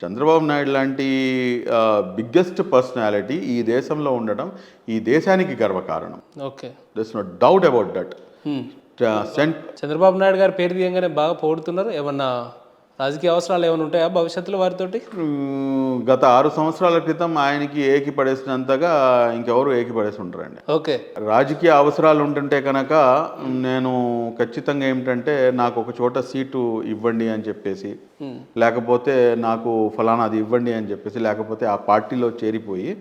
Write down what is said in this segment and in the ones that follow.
చంద్రబాబు నాయుడు లాంటి biggest personality ఈ దేశంలో ఉండడం ఈ దేశానికి గర్వకారణం. Okay. That's no doubt about that. Chandrababu Naidu గారి పేరు తీయంగానే బాగా పొగుడుతున్నారు. ఏమన్నా రాజకీయ అవసరాలు ఏమైనా ఉంటాయా భవిష్యత్తులో వారితోటి? గత 6 సంవత్సరాల క్రితం ఆయనకి ఏకి పడేసినంతగా ఇంకెవరు ఏకి పడేసి ఉంటారండి. ఓకే. రాజకీయ అవసరాలు ఉంటుంటే కనుక నేను ఖచ్చితంగా ఏమిటంటే నాకు ఒక చోట సీటు ఇవ్వండి అని చెప్పేసి, లేకపోతే నాకు ఫలానాది ఇవ్వండి అని చెప్పేసి, లేకపోతే ఆ పార్టీలో చేరిపోయి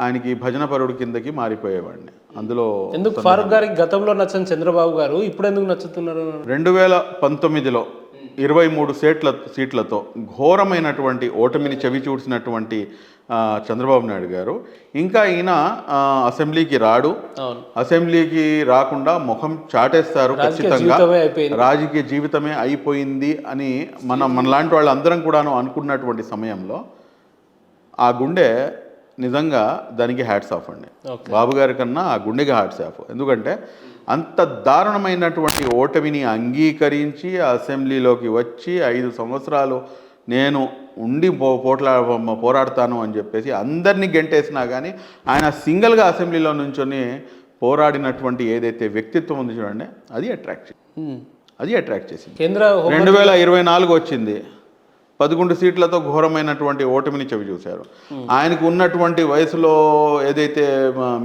ఆయనకి భజన పరుడు కిందకి మారిపోయేవాడిని. అందులో ఎందుకు ఫారూక్ గారికి గతంలో నచ్చని చంద్రబాబు గారు ఇప్పుడు ఎందుకు నచ్చుతున్నారు? 2019లో 23 సీట్లతో ఘోరమైనటువంటి ఓటమిని చవిచూడ్చినటువంటి చంద్రబాబు నాయుడు గారు ఇంకా ఈయన అసెంబ్లీకి రాడు, అసెంబ్లీకి రాకుండా ముఖం చాటేస్తారు, ఖచ్చితంగా రాజకీయ జీవితమే అయిపోయింది అని మనలాంటి వాళ్ళందరం కూడాను అనుకున్నటువంటి సమయంలో ఆ గుండె నిజంగా దానికి హ్యాట్స్ ఆఫ్ అండి. బాబు గారి కన్నా ఆ గుండెకి హ్యాట్స్ ఆఫ్. ఎందుకంటే అంత దారుణమైనటువంటి ఓటమిని అంగీకరించి అసెంబ్లీలోకి వచ్చి 5 సంవత్సరాలు నేను ఉండి పోరాడతాను అని చెప్పేసి అందరినీ గెంటేసినా కానీ ఆయన సింగిల్గా అసెంబ్లీలో నుంచొని పోరాడినటువంటి ఏదైతే వ్యక్తిత్వం ఉంది చూడండి, అది అట్రాక్ట్ చేసింది. 2024 వచ్చింది, 11 సీట్లతో ఘోరమైనటువంటి ఓటమిని చవి చూశారు. ఆయనకు ఉన్నటువంటి వయసులో ఏదైతే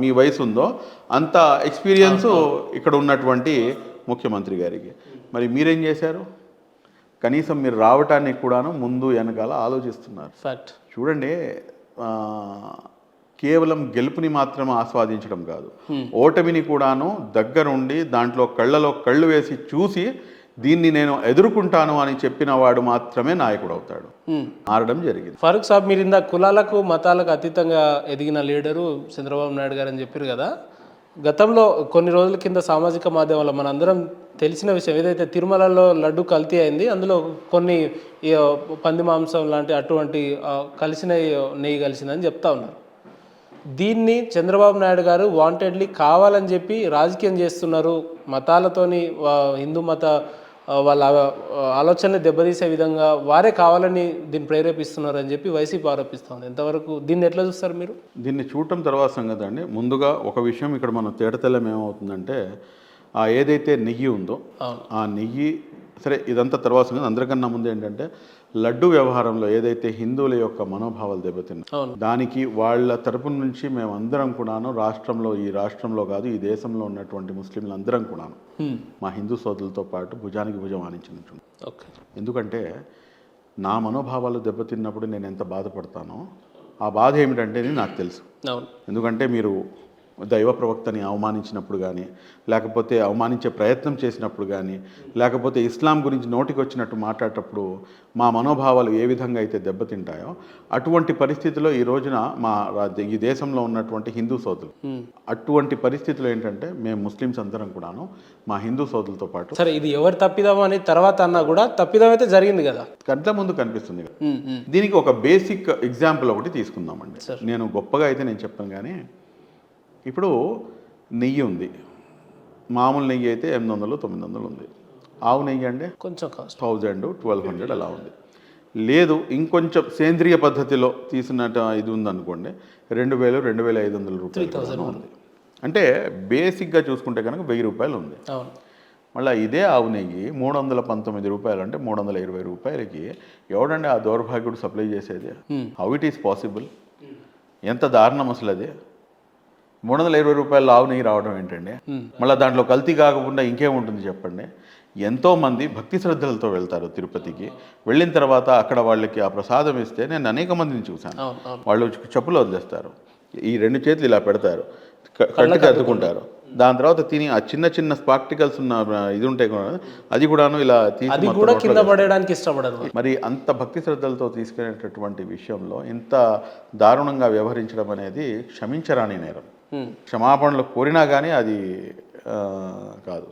మీ వయసు ఉందో అంత ఎక్స్పీరియన్స్ ఇక్కడ ఉన్నటువంటి ముఖ్యమంత్రి గారికి. మరి మీరేం చేశారు? కనీసం మీరు రావటానికి కూడాను ముందు వెనకాల ఆలోచిస్తున్నారు. చూడండి, కేవలం గెలుపుని మాత్రం ఆస్వాదించడం కాదు, ఓటమిని కూడాను దగ్గరుండి దాంట్లో కళ్ళలో కళ్ళు వేసి చూసి దీన్ని నేను ఎదుర్కొంటాను అని చెప్పిన వాడు మాత్రమే నాయకుడు అవుతాడు. మారడం జరిగింది. ఫారూక్ సాబ్, మీరు ఇందా కులాలకు మతాలకు అతీతంగా ఎదిగిన లీడరు చంద్రబాబు నాయుడు గారు అని చెప్పారు కదా. గతంలో కొన్ని రోజుల కింద సామాజిక మాధ్యమాల్లో మనందరం తెలిసిన విషయం ఏదైతే తిరుమలలో లడ్డు కల్తీ అయింది, అందులో కొన్ని పంది మాంసం లాంటి అటువంటి కలిసిన నెయ్యి కలిసిందని చెప్తా ఉన్నారు. దీన్ని చంద్రబాబు నాయుడు గారు వాంటెడ్లీ కావాలని చెప్పి రాజకీయం చేస్తున్నారు, మతాలతోని హిందూ మత వాళ్ళ ఆలోచనని దెబ్బతీసే విధంగా వారే కావాలని దీన్ని ప్రేరేపిస్తున్నారు అని చెప్పి వైసీపీ ఆరోపిస్తుంది. ఎంతవరకు దీన్ని ఎట్లా చూస్తారు మీరు? దీన్ని చూడటం తర్వాత సంగతి అండి. ముందుగా ఒక విషయం ఇక్కడ మనం తేటతెల్లం ఏమవుతుందంటే, ఏదైతే నెయ్యి ఉందో ఆ నెయ్యి సరే ఇదంతా తర్వాత సంగతి. అందరికన్నా ముందు ఏంటంటే లడ్డు వ్యవహారంలో ఏదైతే హిందువుల యొక్క మనోభావాలు దెబ్బతిన్నాయి, దానికి వాళ్ళ తరపు నుంచి మేమందరం కూడాను ఈ రాష్ట్రంలో కాదు ఈ దేశంలో ఉన్నటువంటి ముస్లింలు అందరం కూడాను మా హిందూ సోదరులతో పాటు భుజానికి భుజం ఆనించినట్టు. ఎందుకంటే నా మనోభావాలు దెబ్బతిన్నప్పుడు నేను ఎంత బాధపడతానో ఆ బాధ ఏమిటంటే నాకు తెలుసు. ఎందుకంటే మీరు దైవ ప్రవక్తని అవమానించినప్పుడు కానీ, లేకపోతే అవమానించే ప్రయత్నం చేసినప్పుడు కానీ, లేకపోతే ఇస్లాం గురించి నోటికి వచ్చినట్టు మాట్లాడేటప్పుడు మా మనోభావాలు ఏ విధంగా అయితే దెబ్బతింటాయో, అటువంటి పరిస్థితిలో ఈ రోజున ఈ దేశంలో ఉన్నటువంటి హిందూ సోదరులు అటువంటి పరిస్థితులు ఏంటంటే మేము ముస్లిమ్స్ అందరం కూడాను మా హిందూ సోదరులతో పాటు. సరే, ఇది ఎవరు తప్పిదాం అని తర్వాత అన్నా కూడా తప్పిదం అయితే జరిగింది కదా, కంట్ల ముందు కనిపిస్తుంది కదా. దీనికి ఒక బేసిక్ ఎగ్జాంపుల్ ఒకటి తీసుకుందామండి. నేను గొప్పగా అయితే నేను చెప్పాను, కానీ ఇప్పుడు నెయ్యి ఉంది, మామూలు నెయ్యి అయితే 800, 900 ఉంది. ఆవు నెయ్యి అంటే కొంచెం 1000, 1200 అలా ఉంది. లేదు ఇంకొంచెం సేంద్రియ పద్ధతిలో తీసినట్టు ఇది ఉందనుకోండి, 2000, 2500 రూపాయలు ఉంది. అంటే బేసిక్గా చూసుకుంటే కనుక 1000 రూపాయలు ఉంది. మళ్ళీ ఇదే ఆవు నెయ్యి 319 రూపాయలు, అంటే 320 రూపాయలకి ఎవడండి ఆ దౌర్భాగ్యుడు సప్లై చేసేది? How it is possible? ఎంత దారుణం అసలు అది. 320 రూపాయలు ఆవు నెయ్యి రావడం ఏంటండి? మళ్ళీ దాంట్లో కల్తీ కాకుండా ఇంకేముంటుంది చెప్పండి. ఎంతోమంది భక్తి శ్రద్ధలతో వెళ్తారు తిరుపతికి. వెళ్ళిన తర్వాత అక్కడ వాళ్ళకి ఆ ప్రసాదం ఇస్తే నేను అనేక మందిని చూశాను. వాళ్ళు చెప్పులు వదిలేస్తారు, ఈ 2 చేతులు ఇలా పెడతారు, కట్టుకు అద్దుకుంటారు, దాని తర్వాత తిని ఆ చిన్న చిన్న స్పార్టికల్స్ ఉన్న ఇది ఉంటాయి కూడా అది కూడాను ఇలా తీసి కింద పడేయడానికి ఇష్టపడరు. మరి అంత భక్తి శ్రద్ధలతో తీసుకునేటటువంటి విషయంలో ఇంత దారుణంగా వ్యవహరించడం అనేది క్షమించరాని నేరం. క్షమాపణలు కోరినా కానీ అది కాదు,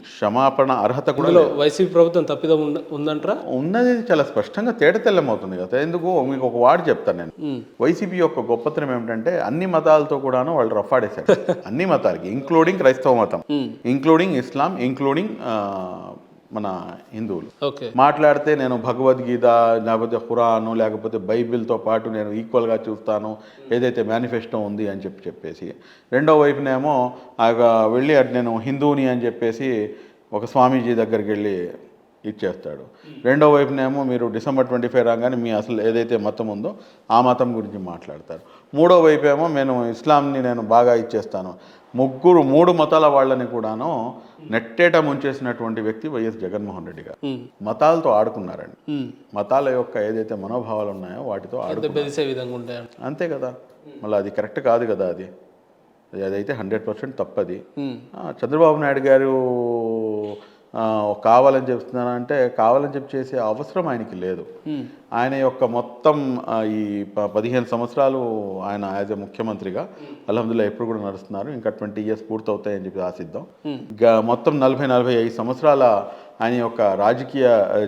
క్షమాపణ అర్హత కూడా వైసీపీ ప్రభుత్వం తప్పిదం ఉందంటారా? ఉన్నది చాలా స్పష్టంగా తేటతెల్లమవుతుంది కదా. ఎందుకు మీకు ఒక వార్డు చెప్తాను నేను. వైసీపీ యొక్క గొప్పతనం ఏమిటంటే అన్ని మతాలతో కూడాను వాళ్ళు రఫాడేశారు. అన్ని మతాలకి, ఇంక్లూడింగ్ క్రైస్తవ మతం, ఇంక్లూడింగ్ ఇస్లాం, ఇంక్లూడింగ్ మన హిందువులు. ఓకే. మాట్లాడితే నేను భగవద్గీత లేకపోతే ఖురాను లేకపోతే బైబిల్తో పాటు నేను ఈక్వల్గా చూస్తాను ఏదైతే మేనిఫెస్టో ఉంది అని చెప్పేసి, రెండో వైపునేమో వెళ్ళి నేను హిందువుని అని చెప్పేసి ఒక స్వామీజీ దగ్గరికి వెళ్ళి ఇచ్చేస్తాడు. రెండో వైపునేమో మీరు December 25 రాగానే మీ అసలు ఏదైతే మతం ఉందో ఆ మతం గురించి మాట్లాడతారు. మూడో వైపు ఏమో నేను ఇస్లాంని నేను బాగా ఇచ్చేస్తాను. మూడు మతాల వాళ్ళని కూడాను నెట్టేట ముంచేసినటువంటి వ్యక్తి వైఎస్ జగన్మోహన్ రెడ్డి గారు. మతాలతో ఆడుకున్నారండి. మతాల యొక్క ఏదైతే మనోభావాలు ఉన్నాయో వాటితో బెదిసే విధంగా ఉంటాయి అంతే కదా. మళ్ళీ అది కరెక్ట్ కాదు కదా. అదైతే 100% తప్పది. చంద్రబాబు నాయుడు గారు కావాలని చెప్తున్నానంటే కావాలని చెప్పి చేసే అవసరం ఆయనకి లేదు. ఆయన యొక్క మొత్తం ఈ 15 సంవత్సరాలు ఆయన యాజ్ ఎ ముఖ్యమంత్రిగా అల్హమ్దుల్లా ఎప్పుడు కూడా నడుస్తున్నారు. ఇంకా 20 years పూర్తవుతాయని చెప్పి ఆశిద్దాం. మొత్తం 40-45 సంవత్సరాల ఆయన యొక్క రాజకీయ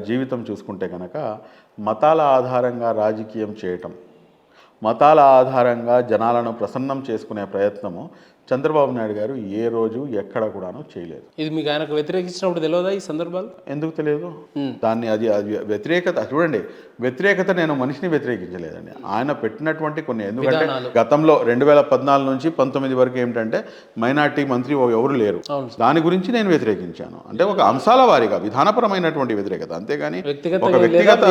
జీవితం చూసుకుంటే కనుక మతాల ఆధారంగా రాజకీయం చేయటం, మతాల ఆధారంగా జనాలను ప్రసన్నం చేసుకునే ప్రయత్నము చంద్రబాబు నాయుడు గారు ఏ రోజు ఎక్కడ కూడాను చేయలేదు. ఇది మీకు ఆయనకు వ్యతిరేకించినప్పుడు తెలియదా ఈ సందర్భాలు? ఎందుకు తెలియదు? దాన్ని అది వ్యతిరేకత చూడండి. వ్యతిరేకత నేను మనిషిని వ్యతిరేకించలేదండి. ఆయన పెట్టినటువంటి కొన్ని, ఎందుకంటే గతంలో 2014 నుంచి 19 వరకు ఏమిటంటే మైనార్టీ మంత్రి ఎవరు లేరు. దాని గురించి నేను వ్యతిరేకించాను. అంటే ఒక అంశాల వారీగా విధానపరమైనటువంటి వ్యతిరేకత, అంతేగాని ఒక వ్యక్తిగత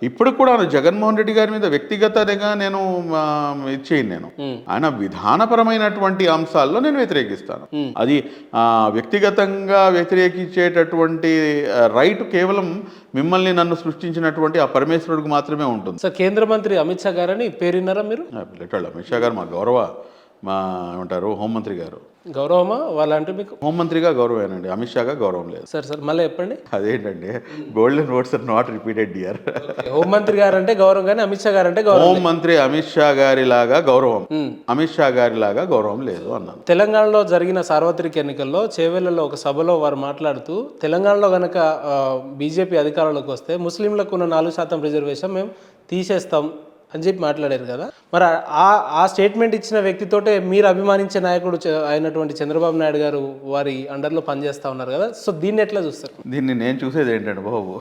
ఇప్పుడు కూడా జగన్మోహన్ రెడ్డి గారి మీద వ్యక్తిగతంగా నేను ఇచ్చేయను. నేను ఆయన విధానపరమైనటువంటి అంశాలు నేను వ్యతిరేకిస్తాను. అది వ్యక్తిగతంగా వ్యతిరేకించేటటువంటి రైట్ కేవలం మిమ్మల్ని నన్ను సృష్టించినటువంటి ఆ పరమేశ్వరుడికి మాత్రమే ఉంటుంది. సార్, కేంద్ర మంత్రి అమిత్ షా గారని పేరున్నారా మీరు? అమిత్ షా గారు మా ఏమంటారు హోంమంత్రి గారు. గౌరవమా వాళ్ళంటే మీకు? హోంమంత్రిగా గౌరవేనండి, అమిత్ షాగా గౌరవం లేదు. సార్ మళ్ళీ చెప్పండి. అదేంటండి, golden words are not repeated dear. హోంమంత్రి గారు అంటే గౌరవం కానీ అమిత్ షా గారు అంటే గౌరవం. హోంమంత్రి అమిత్ షా గారి లాగా గౌరవం, అమిత్ షా గారి లాగా గౌరవం లేదు అన్నాను. తెలంగాణలో జరిగిన సార్వత్రిక ఎన్నికల్లో చేవెళ్లలో ఒక సభలో వారు మాట్లాడుతూ తెలంగాణలో గనక బీజేపీ అధికారంలోకి వస్తే ముస్లింలకు ఉన్న 4% రిజర్వేషన్ మేము తీసేస్తాం అని చెప్పి మాట్లాడారు కదా. మరి ఆ స్టేట్మెంట్ ఇచ్చిన వ్యక్తితోటే మీరు అభిమానించే నాయకుడు అయినటువంటి చంద్రబాబు నాయుడు గారు వారి అండర్లో పనిచేస్తా ఉన్నారు కదా. సో దీన్ని ఎట్లా చూస్తారు? దీన్ని నేను చూసేది ఏంటంటే బాబు,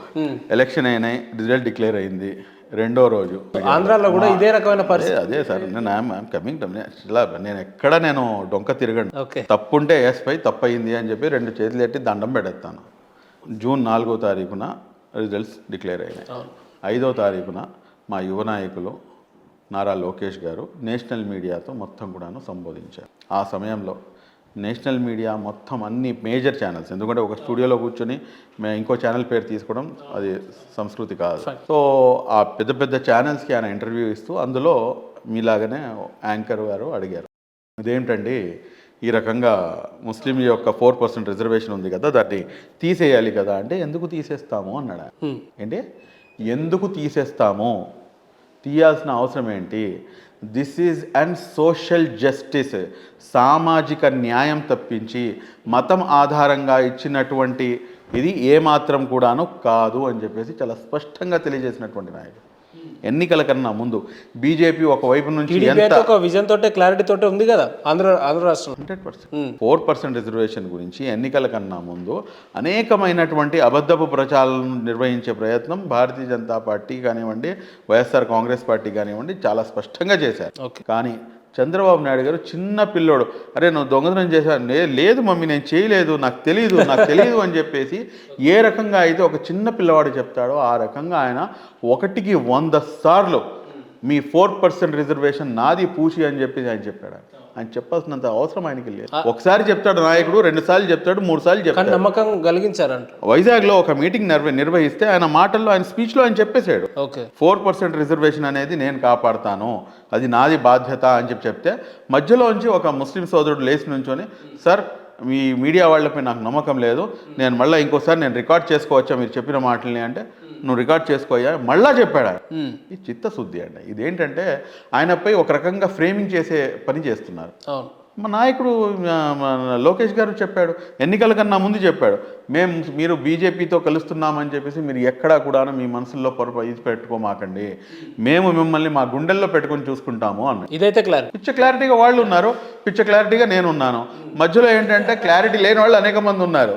ఎలక్షన్ అయినాయి, రిజల్ట్ డిక్లేర్ అయింది, రెండో రోజు ఆంధ్రాలో కూడా ఇదే రకమైన పరిస్థితి. అదే సార్, నేను ఎక్కడ నేను డొంక తిరగండి. తప్పుంటే ఎస్పై తప్పయింది అని చెప్పి 2 చేతులు ఎట్టి దండం పెడతాను. జూన్ 4వ తారీఖున రిజల్ట్స్ డిక్లేర్ అయినాయి. 5వ తారీఖున మా యువ నాయకులు నారా లోకేష్ గారు నేషనల్ మీడియాతో మొత్తం కూడాను సంబోధించారు. ఆ సమయంలో నేషనల్ మీడియా మొత్తం అన్ని మేజర్ ఛానల్స్, ఎందుకంటే ఒక స్టూడియోలో కూర్చొని ఇంకో ఛానల్ పేరు తీసుకోవడం అది సంస్కృతి కాదు. సో ఆ పెద్ద పెద్ద ఛానల్స్కి ఆయన ఇంటర్వ్యూ ఇస్తూ అందులో మీలాగానే యాంకర్ గారు అడిగారు, ఇదేంటండి ఈ రకంగా ముస్లిం యొక్క 4% రిజర్వేషన్ ఉంది కదా, దాన్ని తీసేయాలి కదా అంటే, ఎందుకు తీసేస్తాము అన్నాడు. ఏంటి ఎందుకు తీసేస్తాము, తీయాల్సిన అవసరం ఏంటి, this is and social justice, సామాజిక న్యాయం తప్పించి మతం ఆధారంగా ఇచ్చినటువంటి ఇది ఏమాత్రం కూడాను కాదు అని చెప్పేసి చాలా స్పష్టంగా తెలియజేసినటువంటి నాయకుడు. ఎన్నికల కన్నా ముందు బీజేపీ ఒకవైపు నుంచి ఒక విజన్ తోటే క్లారిటీ తోటే ఉంది కదా ఆంధ్ర రాష్ట్రం. 4% రిజర్వేషన్ గురించి ఎన్నికల కన్నా ముందు అనేకమైనటువంటి అబద్ధపు ప్రచారాలను నిర్వహించే ప్రయత్నం భారతీయ జనతా పార్టీ కానివ్వండి, వైఎస్ఆర్ కాంగ్రెస్ పార్టీ కానివ్వండి చాలా స్పష్టంగా చేశారు. కానీ చంద్రబాబు నాయుడు గారు చిన్న పిల్లోడు, అరే నువ్వు దొంగతనం చేశాను, లేదు మమ్మీ నేను చేయలేదు, నాకు తెలియదు అని చెప్పేసి ఏ రకంగా అయితే ఒక చిన్న పిల్లవాడు చెప్తాడో ఆ రకంగా ఆయన 1కి 100 సార్లు మీ 4% రిజర్వేషన్ నాది పూచి అని చెప్పి ఆయన చెప్పాడు. ఆయన చెప్పాల్సినంత అవసరం ఆయనకి లేదు. ఒకసారి చెప్తాడు నాయకుడు, 2 సార్లు చెప్తాడు, 3 సార్లు చెప్తాడు. నమ్మకం కలిగించారంట. వైజాగ్లో ఒక మీటింగ్ నిర్వహిస్తే ఆయన మాటల్లో, ఆయన స్పీచ్లో ఆయన చెప్పేశాడు, 4% రిజర్వేషన్ అనేది నేను కాపాడుతాను, అది నాది బాధ్యత అని చెప్తే మధ్యలోంచి ఒక ముస్లిం సోదరుడు లేచి నుంచొని, సార్ మీ మీడియా వాళ్ళపై నాకు నమ్మకం లేదు, నేను మళ్ళీ ఇంకోసారి నేను రికార్డ్ చేసుకోవచ్చా మీరు చెప్పిన మాటల్ని అంటే, నువ్వు రికార్డ్ చేసుకోయా మళ్ళా చెప్పాడు. ఈ చిత్తశుద్ధి అండి. ఇదేంటంటే ఆయనపై ఒక రకంగా ఫ్రేమింగ్ చేసే పని చేస్తున్నారు. మా నాయకుడు లోకేష్ గారు చెప్పాడు, ఎన్నికల కన్నా ముందు చెప్పాడు, మీరు బీజేపీతో కలుస్తున్నామని చెప్పేసి మీరు ఎక్కడా కూడా మీ మనసుల్లో ఇది పెట్టుకోమాకండి, మేము మిమ్మల్ని మా గుండెల్లో పెట్టుకొని చూసుకుంటాము అన్న. ఇదైతే పిచ్చ క్లారిటీగా వాళ్ళు ఉన్నారు, పిచ్చ క్లారిటీగా నేను ఉన్నాను. మధ్యలో ఏంటంటే క్లారిటీ లేని వాళ్ళు అనేక మంది ఉన్నారు.